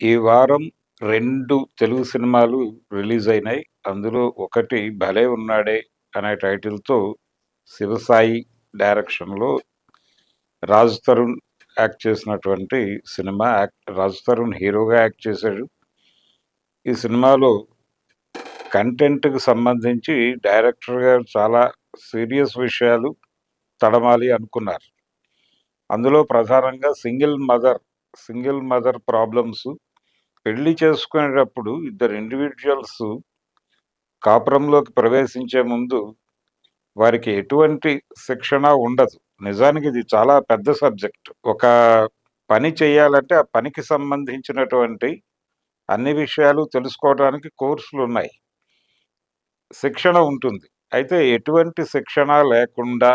ఈ వారం 2 తెలుగు సినిమాలు రిలీజ్ అయినాయి. అందులో ఒకటి 'భలే ఉన్నాడే' అనే టైటిల్‌తో శివసాయి డైరెక్షన్‌లో 'రాజ్ తరుణ్' యాక్ట్ చేసినటువంటి సినిమా. 'రాజ్ తరుణ్' హీరోగా యాక్ట్ చేశాడు. ఈ సినిమాలో కంటెంట్‌కి సంబంధించి డైరెక్టర్ గారు చాలా సీరియస్ విషయాలు తడమాలి అనుకున్నారు. అందులో ప్రధానంగా సింగిల్ మదర్ ప్రాబ్లమ్స్. పెళ్లి చేసుకునేటప్పుడు ఇద్దరు ఇండివిడ్యువల్స్ కాపురంలోకి ప్రవేశించే ముందు వారికి ఎటువంటి శిక్షణ ఉండదు. నిజానికి ఇది చాలా పెద్ద సబ్జెక్ట్. ఒక పని చేయాలంటే ఆ పనికి సంబంధించినటువంటి అన్ని విషయాలు తెలుసుకోవడానికి కోర్సులున్నాయి. శిక్షణ ఉంటుంది. అయితే ఎటువంటి శిక్షణ లేకుండా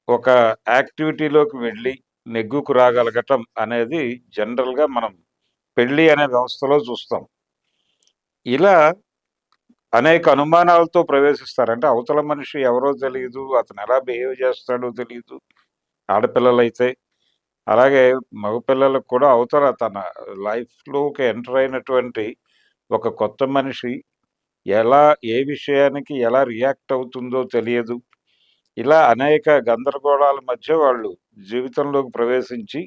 ఒక యాక్టివిటీలోకి వెళ్ళి నెగ్గుకు రాగలగటం అనేది జనరల్‌గా మనం పెళ్లి అనే వ్యవస్థలో చూస్తాం. ఇలా అనేక అనుమానాలతో ప్రవేశిస్తారు. అంటే అవతల మనిషి ఎవరో తెలీదు. అతను ఎలా బిహేవ్ చేస్తాడో తెలీదు. ఆడపిల్లలైతే. అలాగే మగపిల్లలకు కూడా అవతల తన లైఫ్‌లోకి ఎంటర్ అయినటువంటి ఒక కొత్త మనిషి ఎలా ఏ విషయానికి ఎలా రియాక్ట్ అవుతుందో తెలియదు. ఇలా అనేక గందరగోళాల మధ్య వాళ్ళు జీవితంలోకి ప్రవేశించి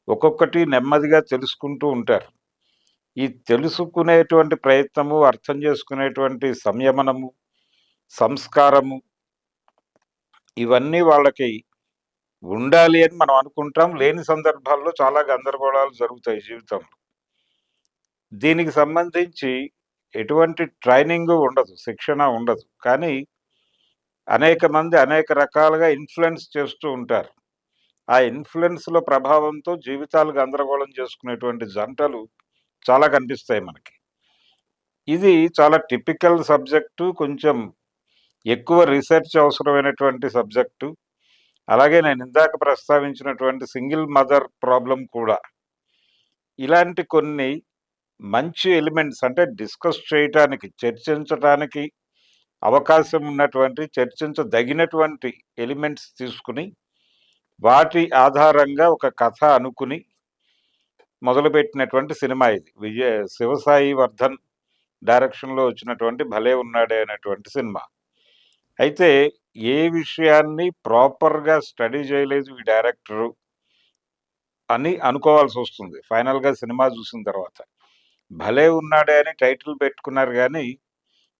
ఒక్కొక్కటి నెమ్మదిగా తెలుసుకుంటూ ఉంటారు. ఈ తెలుసుకునేటువంటి ప్రయత్నము, అర్థం చేసుకునేటువంటి సంయమనము, సంస్కారము ఇవన్నీ వాళ్ళకి ఉండాలి అని మనం అనుకుంటాం. లేని సందర్భాల్లో చాలా గందరగోళాలు జరుగుతాయి జీవితంలో. దీనికి సంబంధించి ఎటువంటి ట్రైనింగు ఉండదు. శిక్షణ ఉండదు. కానీ అనేక మంది అనేక రకాలుగా ఇన్‌ఫ్లూయెన్స్ చేస్తూ ఉంటారు. ఆ ఇన్‌ఫ్లూయెన్స్‌ల ప్రభావంతో జీవితాలు గందరగోళం చేసుకునేటువంటి జంటలు చాలా కనిపిస్తాయి మనకి. ఇది చాలా టిపికల్ సబ్జెక్టు. కొంచెం ఎక్కువ రిసెర్చ్ అవసరమైనటువంటి సబ్జెక్టు. అలాగే నేనిందాక ప్రస్తావించినటువంటి సింగిల్ మదర్ ప్రాబ్లమ్ కూడా. ఇలాంటి కొన్ని మంచి ఎలిమెంట్స్ అంటే డిస్కస్ చేయటానికి, చర్చించటానికి అవకాశం ఉన్నటువంటి, చర్చించదగినటువంటి ఎలిమెంట్స్ తీసుకొని, వాటి ఆధారంగా ఒక కథ అనుకుని మొదలుపెట్టినటువంటి సినిమా ఇది. శివసాయి వర్ధన్ డైరెక్షన్‌లో వచ్చినటువంటి 'భలే ఉన్నాడే' అనేటువంటి సినిమా. అయితే ఏ విషయాన్ని ప్రాపర్‌గా స్టడీ చేయలేదు ఈ డైరెక్టరు అని అనుకోవాల్సొస్తుంది. ఫైనల్‌గా సినిమా చూసిన తర్వాత. 'భలే ఉన్నాడే' అని టైటిల్ పెట్టుకున్నారు గానీ,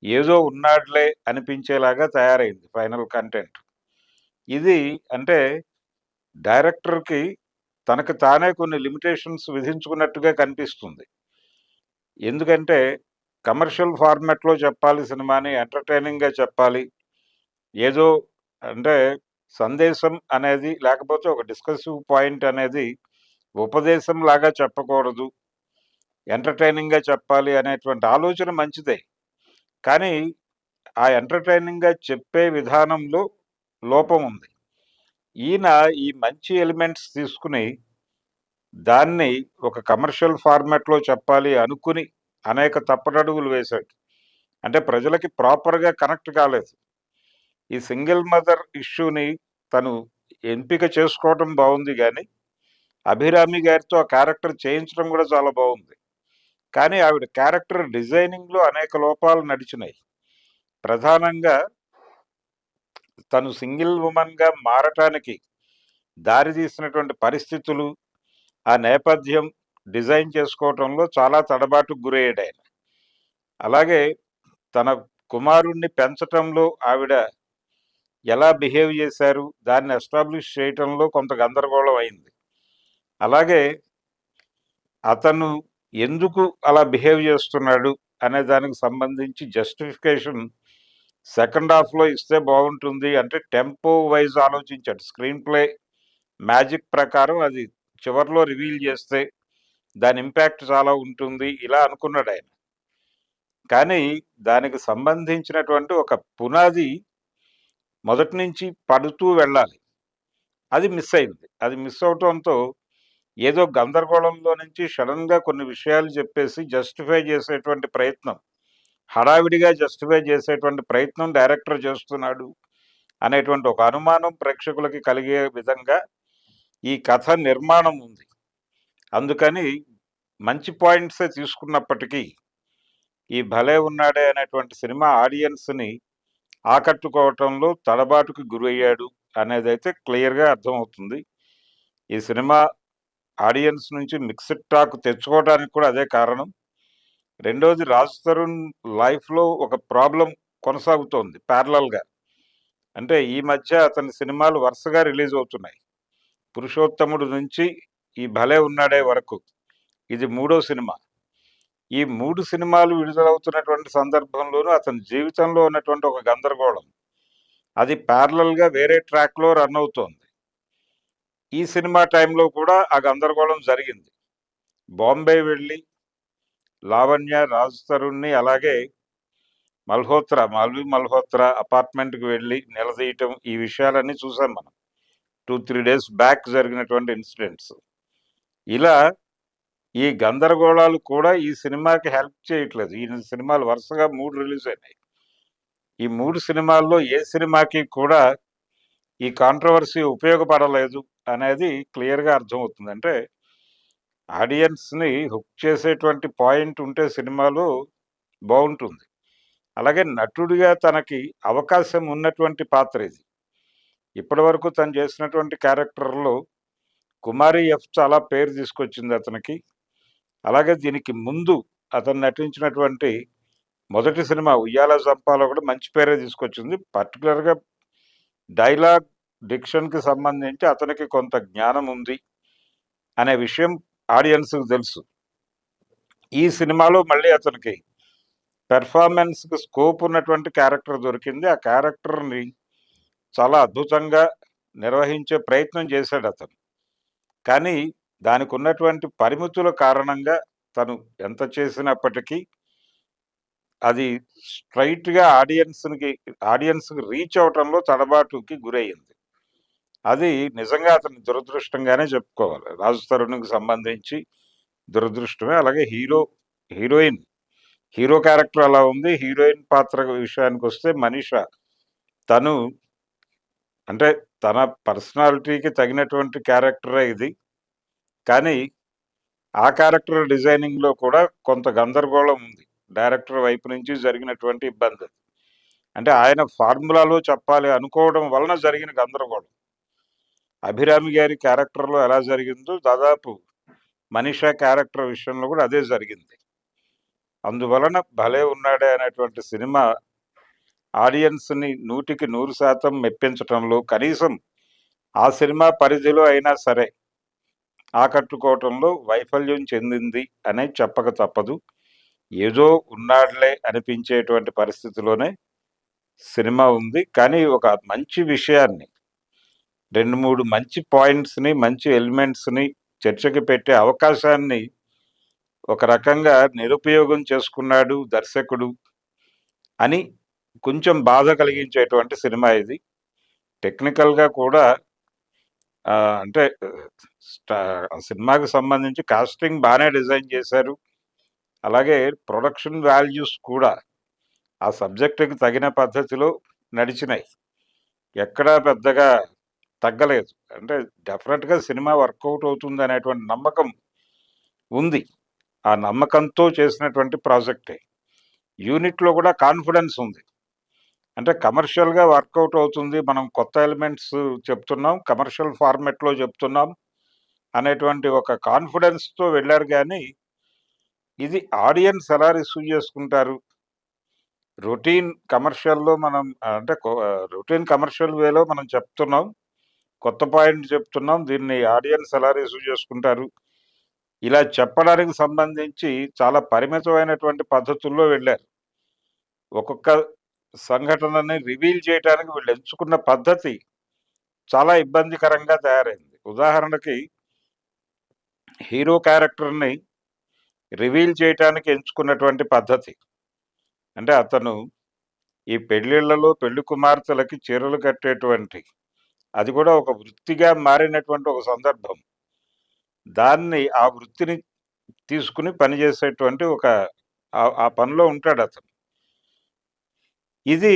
ఏదో ఉన్నాడులే అనిపించేలాగా తయారైంది ఫైనల్ కంటెంట్. ఇది అంటే డైరెక్టర్‌కి తనకు తానే కొన్ని లిమిటేషన్స్ విధించుకున్నట్టుగా కనిపిస్తుంది. ఎందుకంటే కమర్షియల్ ఫార్మాట్‌లో చెప్పాలి సినిమాని, ఎంటర్‌టైనింగ్‌గా చెప్పాలి. ఏదో అంటే సందేశం అనేది లేకపోతే ఒక డిస్కసివ్ పాయింట్ అనేది ఉపదేశంలాగా చెప్పకూడదు. ఎంటర్‌టైనింగ్‌గా చెప్పాలి అనేటువంటి ఆలోచన మంచిదే. కానీ ఆ ఎంటర్‌టైనింగ్‌గా చెప్పే విధానంలో లోపం ఉంది. ఈయన ఈ మంచి ఎలిమెంట్స్ తీసుకొని దాన్ని ఒక కమర్షియల్ ఫార్మాట్‌లో చెప్పాలి అనుకుని అనేక తప్పటడుగులు వేశాడు. అంటే ప్రజలకి ప్రాపర్‌గా కనెక్ట్ కాలేదు. ఈ సింగిల్ మదర్ ఇష్యూని తను ఎంపిక చేసుకోవటం బావుంది గానీ, అభిరామి గారితో ఆ క్యారెక్టర్ చేయించడం గూడా చాలా బావుంది. కానీ ఆవిడ క్యారెక్టర్ డిజైనింగ్‌లో అనేక లోపాలు నడిచినాయి. ప్రధానంగా తను సింగిల్ వుమన్‌గా మారటానికి దారితీసినటువంటి పరిస్థితులు, ఆ నేపథ్యం డిజైన్ చేసుకోవటంలో చాలా తడబాటుకు గురయ్యాడాయన. అలాగే తన కుమారుడిని పెంచటంలో ఆవిడ ఎలా బిహేవ్ చేశారు, దాన్ని ఎస్టాబ్లిష్ చేయటంలో కొంత గందరగోళం అయింది. అలాగే అతను ఎందుకు అలా బిహేవ్ చేస్తున్నాడు అనే దానికి సంబంధించి జస్టిఫికేషన్ సెకండ్ హాఫ్‌లో ఇస్తే బావుంటుంది. అంటే టెంపో వైస్ ఆలోచించాడు. స్క్రీన్ ప్లే మ్యాజిక్ ప్రకారం అది చివర్లో రివీల్ చేస్తే దాని ఇంపాక్ట్ చాలా ఉంటుంది. ఇలా అనుకున్నాడాయన. కానీ దానికి సంబంధించినటువంటి ఒక పునాది మొదటి నుంచి పడుతూ వెళ్ళాలి. అది మిస్ అయింది. అది మిస్ అవ్వటంతో ఏదో గందరగోళంలో నుంచి సడెన్‌గా కొన్ని విషయాలు చెప్పేసి జస్టిఫై చేసేటువంటి ప్రయత్నం, హడావిడిగా జస్టిఫై చేసేటువంటి ప్రయత్నం డైరెక్టర్ చేస్తున్నాడు అనేటువంటి ఒక అనుమానం ప్రేక్షకులకి కలిగే విధంగా ఈ కథ నిర్మాణం ఉంది. అందుకని మంచి పాయింట్సే తీసుకున్నప్పటికీ, ఈ 'భలే ఉన్నాడే' అనేటువంటి సినిమా ఆడియన్స్‌ని ఆకట్టుకోవటంలో తడబాటుకు గురయ్యాడు అనేదైతే క్లియర్‌గా అర్థమవుతుంది. ఈ సినిమా ఆడియన్స్ నుంచి మిక్స్డ్ టాక్ తెచ్చుకోవడానికి కూడా అదే కారణం. రెండోది 'రాజ్ తరుణ్' లైఫ్‌లో ఒక ప్రాబ్లమ్ కొనసాగుతోంది ప్యారలల్‌గా. అంటే ఈ మధ్య అతని సినిమాలు వరుసగా రిలీజ్ అవుతున్నాయి. 'పురుషోత్తముడు' నుంచి ఈ 'భలే ఉన్నాడే' వరకు. ఇది మూడో సినిమా. ఈ 3 సినిమాలు విడుదలవుతున్నటువంటి సందర్భంలోనూ అతని జీవితంలో ఉన్నటువంటి ఒక గందరగోళం. అది ప్యారలల్‌గా వేరే ట్రాక్‌లో రన్ అవుతోంది. ఈ సినిమా టైంలో కూడా ఆ గందరగోళం జరిగింది. బాంబే వెళ్ళి లావణ్య, రాజ్ తరుణ్‌ని అలాగే మాల్వి మల్హోత్రా అపార్ట్మెంట్‌కి వెళ్ళి నిలదీయటం ఈ విషయాలన్నీ చూసాం మనం. 2, 3 డేస్ బ్యాక్ జరిగినటువంటి ఇన్సిడెంట్స్. ఇలా ఈ గందరగోళాలు కూడా ఈ సినిమాకి హెల్ప్ చేయట్లేదు. ఈ సినిమాలు వరుసగా 3 రిలీజ్ అయినాయి. ఈ 3 సినిమాల్లో ఏ సినిమాకి కూడా ఈ కాంట్రోవర్సీ ఉపయోగపడలేదు అనేది క్లియర్‌గా అర్థమవుతుంది. అంటే ఆడియన్స్‌ని హుక్ చేసేటువంటి పాయింట్ ఉంటే సినిమాలో బావుంటుంది. అలాగే నటుడిగా తనకి అవకాశం ఉన్నటువంటి పాత్ర ఇది. ఇప్పటివరకు తను చేసినటువంటి క్యారెక్టర్‌లో 'కుమారి ఎఫ్' చాలా పేరు తీసుకొచ్చింది అతనికి. అలాగే దీనికి ముందు అతను నటించినటువంటి మొదటి సినిమా 'ఉయ్యాల జంపా'లో కూడా మంచి పేరే తీసుకొచ్చింది. పర్టిక్యులర్‌గా డైలాగ్, డిక్షన్‌కి సంబంధించి అతనికి కొంత జ్ఞానం ఉంది అనే విషయం ఆడియన్స్‌కి తెలుసు. ఈ సినిమాలో మళ్ళీ అతనికి పెర్ఫార్మన్స్‌కి స్కోప్ ఉన్నటువంటి క్యారెక్టర్ దొరికింది. ఆ క్యారెక్టర్‌ని చాలా అద్భుతంగా నిర్వహించే ప్రయత్నం చేశాడతను. కానీ దానికున్నటువంటి పరిమితుల కారణంగా తను ఎంత చేసినప్పటికీ అది స్ట్రెయిట్‌గా ఆడియన్స్‌కి రీచ్ అవ్వటంలో తడబాటుకి గురయ్యింది. అది నిజంగా అతని దురదృష్టంగానే చెప్పుకోవాలి. 'రాజ్ తరుణ్‌కి' సంబంధించి దురదృష్టమే. అలాగే హీరోయిన్, హీరో క్యారెక్టర్ అలా ఉంది. హీరోయిన్ పాత్ర విషయానికొస్తే 'మనీషా' తను అంటే తన పర్సనాలిటీకి తగినటువంటి క్యారెక్టరే ఇది. కానీ ఆ క్యారెక్టర్ డిజైనింగ్‌లో కూడా కొంత గందరగోళం ఉంది. డైరెక్టర్ వైపు నుంచి జరిగినటువంటి ఇబ్బంది. అంటే ఆయన ఫార్ములాలో చెప్పాలి అనుకోవడం వలన జరిగిన గందరగోళం. అభిరామి గారి క్యారెక్టర్‌లో ఎలా జరిగిందో దాదాపు మనీషా క్యారెక్టర్ విషయంలో కూడా అదే జరిగింది. అందువలన 'భలే ఉన్నాడే' అనేటువంటి సినిమా ఆడియన్స్‌ని 100కి 100% మెప్పించటంలో కనీసం ఆ సినిమా పరిధిలో అయినా సరే ఆకట్టుకోవటంలో వైఫల్యం చెందింది అనే చెప్పక తప్పదు. ఏదో ఉన్నాడులే అనిపించేటువంటి పరిస్థితిలోనే సినిమా ఉంది. కానీ ఒక మంచి విషయాన్ని 2, 3 మంచి పాయింట్స్‌ని, మంచి ఎలిమెంట్స్‌ని చర్చకి పెట్టే అవకాశాన్ని ఒక రకంగా నిరుపయోగం చేసుకున్నాడు దర్శకుడు అని కొంచెం బాధ కలిగించేటువంటి సినిమా ఇది. టెక్నికల్‌గా కూడా అంటే స్టా సినిమాకి సంబంధించి కాస్టింగ్ బానే డిజైన్ చేశారు. అలాగే ప్రొడక్షన్ వాల్యూస్ కూడా ఆ సబ్జెక్ట్‌కి తగిన పద్ధతిలో నడిచినాయి. ఎక్కడా పెద్దగా తగ్గలేదు. అంటే డెఫినిట్‌గా సినిమా వర్కౌట్ అవుతుందనేటువంటి నమ్మకం ఉంది. ఆ నమ్మకంతో చేసినటువంటి ప్రాజెక్టే. యూనిట్‌లో కూడా కాన్ఫిడెన్స్ ఉంది. అంటే కమర్షియల్‌గా వర్కౌట్ అవుతుంది. మనం కొత్త ఎలిమెంట్స్ చెప్తున్నాం. కమర్షియల్ ఫార్మాట్‌లో చెప్తున్నాం అనేటువంటి ఒక కాన్ఫిడెన్స్‌తో వెళ్లారు గానీ, ఇది ఆడియన్స్ ఎలా రిసీవ్ చేసుకుంటారు? రొటీన్ కమర్షియల్‌లో మనం అంటే రొటీన్ కమర్షియల్ వేలో మనం చెప్తున్నాం. కొత్త పాయింట్ చెప్తున్నాం. దీన్ని ఆడియన్స్ ఎలా రిసీవ్ చేసుకుంటారు? ఇలా చెప్పడానికి సంబంధించి చాలా పరిమితమైనటువంటి పద్ధతుల్లో వెళ్లారు. ఒక్కొక్క సంఘటనని రివీల్ చేయటానికి వీళ్ళు ఎంచుకున్న పద్ధతి చాలా ఇబ్బందికరంగా తయారైంది. ఉదాహరణకి హీరో క్యారెక్టర్‌ని రివీల్ చేయటానికి ఎంచుకున్నటువంటి పద్ధతి. అంటే అతను ఈ పెళ్ళిళ్ళలో పెళ్లి కుమార్తెలకి చీరలు కట్టేటువంటి అది కూడా ఒక వృత్తిగా మారినటువంటి ఒక సందర్భం. దాన్ని ఆ వృత్తిని తీసుకొని పనిచేసేటువంటి ఒక ఆ పనిలో ఉంటాడతను. ఇది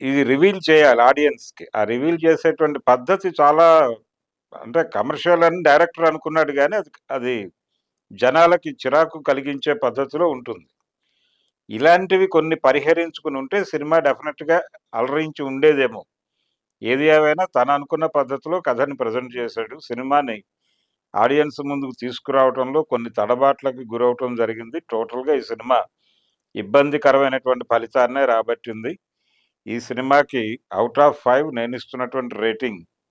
ఇది రివీల్ చేయాలి ఆడియన్స్‌కి. ఆ రివీల్ చేసేటువంటి పద్ధతి చాలా అంటే కమర్షియల్ అని డైరెక్టర్ అనుకున్నాడు గానీ అది అది జనాలకి చిరాకు కలిగించే పద్ధతిలో ఉంటుంది. ఇలాంటివి కొన్ని పరిహరించుకుని ఉంటే సినిమా డెఫినెట్‌గా అలరించి ఉండేదేమో. ఏది ఏమైనా తను అనుకున్న పద్ధతిలో కథని ప్రెజెంట్ చేశాడు. సినిమాని ఆడియన్స్ ముందుకు తీసుకురావటంలో కొన్ని తడబాట్లకి గురవటం జరిగింది. టోటల్‌గా ఈ సినిమా ఇబ్బందికరమైనటువంటి ఫలితాన్నే రాబట్టింది. ఈ సినిమాకి ఔట్ ఆఫ్ 5 నేనిస్తున్నటువంటి రేటింగ్